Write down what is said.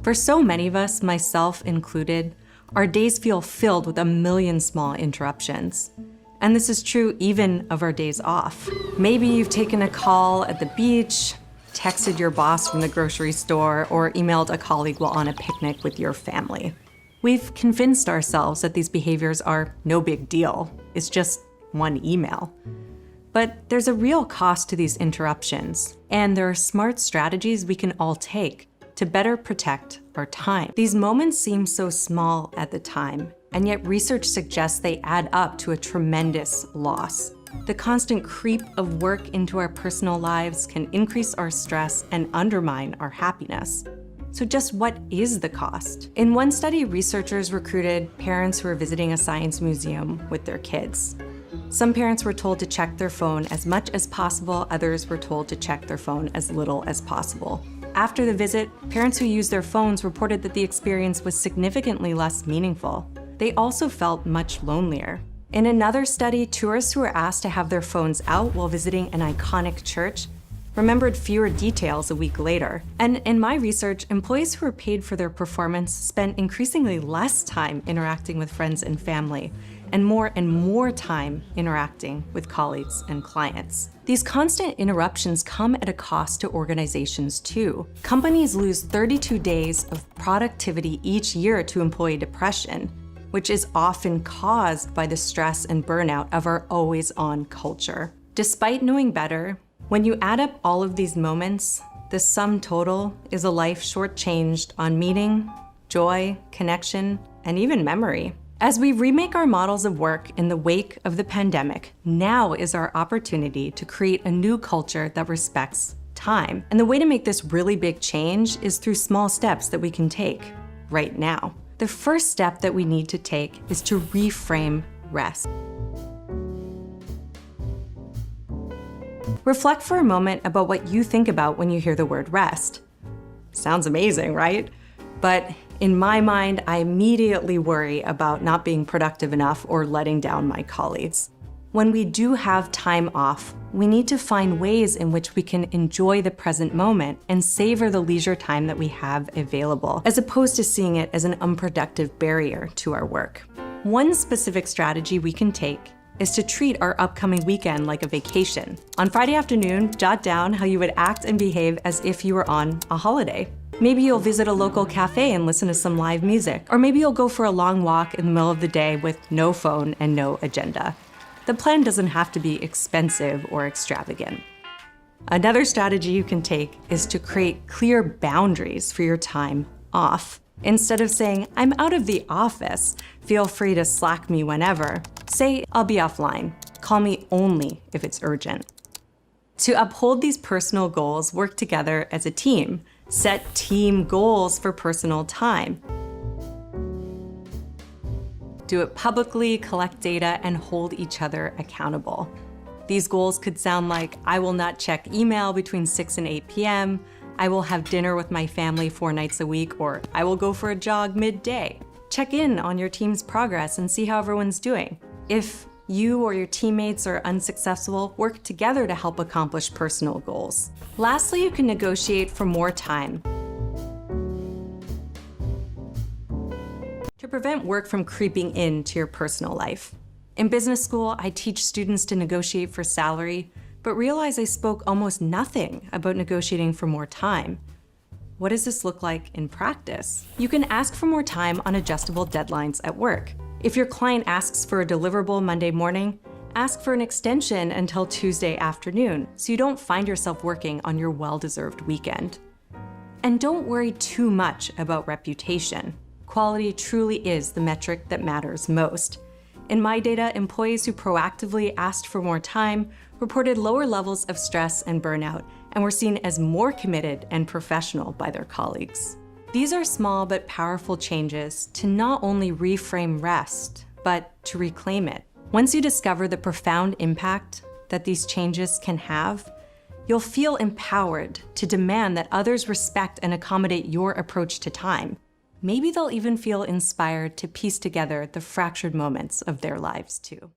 For so many of us, myself included, our days feel filled with a million small interruptions. And this is true even of our days off. Maybe you've taken a call at the beach, texted your boss from the grocery store, or emailed a colleague while on a picnic with your family. We've convinced ourselves that these behaviors are no big deal. It's just one email. But there's a real cost to these interruptions, and there are smart strategies we can all take to better protect our time. These moments seem so small at the time, and yet research suggests they add up to a tremendous loss. The constant creep of work into our personal lives can increase our stress and undermine our happiness. So just what is the cost? In one study, researchers recruited parents who were visiting a science museum with their kids. Some parents were told to check their phone as much as possible, others were told to check their phone as little as possible. After the visit, parents who used their phones reported that the experience was significantly less meaningful. They also felt much lonelier. In another study, tourists who were asked to have their phones out while visiting an iconic church remembered fewer details a week later. And in my research, employees who were paid for their performance spent increasingly less time interacting with friends and family, and more time interacting with colleagues and clients. These constant interruptions come at a cost to organizations too. Companies lose 32 days of productivity each year to employee depression, which is often caused by the stress and burnout of our always-on culture. Despite knowing better, when you add up all of these moments, the sum total is a life shortchanged on meaning, joy, connection, and even memory. As we remake our models of work in the wake of the pandemic, now is our opportunity to create a new culture that respects time. And the way to make this really big change is through small steps that we can take right now. The first step that we need to take is to reframe rest. Reflect for a moment about what you think about when you hear the word rest. Sounds amazing, right? But in my mind, I immediately worry about not being productive enough or letting down my colleagues. When we do have time off, we need to find ways in which we can enjoy the present moment and savor the leisure time that we have available, as opposed to seeing it as an unproductive barrier to our work. One specific strategy we can take is to treat our upcoming weekend like a vacation. On Friday afternoon, jot down how you would act and behave as if you were on a holiday. Maybe you'll visit a local cafe and listen to some live music, or maybe you'll go for a long walk in the middle of the day with no phone and no agenda. The plan doesn't have to be expensive or extravagant. Another strategy you can take is to create clear boundaries for your time off. Instead of saying, "I'm out of the office, feel free to Slack me whenever," say, "I'll be offline. Call me only if it's urgent." To uphold these personal goals, work together as a team. Set team goals for personal time. Do it publicly, collect data, and hold each other accountable. These goals could sound like, I will not check email between 6 and 8 p.m., I will have dinner with my family 4 nights a week, or I will go for a jog midday. Check in on your team's progress and see how everyone's doing. If you or your teammates are unsuccessful, work together to help accomplish personal goals. Lastly, you can negotiate for more time. To prevent work from creeping into your personal life. In business school, I teach students to negotiate for salary, but realize I spoke almost nothing about negotiating for more time. What does this look like in practice? You can ask for more time on adjustable deadlines at work. If your client asks for a deliverable Monday morning, ask for an extension until Tuesday afternoon so you don't find yourself working on your well-deserved weekend. And don't worry too much about reputation. Quality truly is the metric that matters most. In my data, employees who proactively asked for more time reported lower levels of stress and burnout and were seen as more committed and professional by their colleagues. These are small but powerful changes to not only reframe rest, but to reclaim it. Once you discover the profound impact that these changes can have, you'll feel empowered to demand that others respect and accommodate your approach to time. Maybe they'll even feel inspired to piece together the fractured moments of their lives too.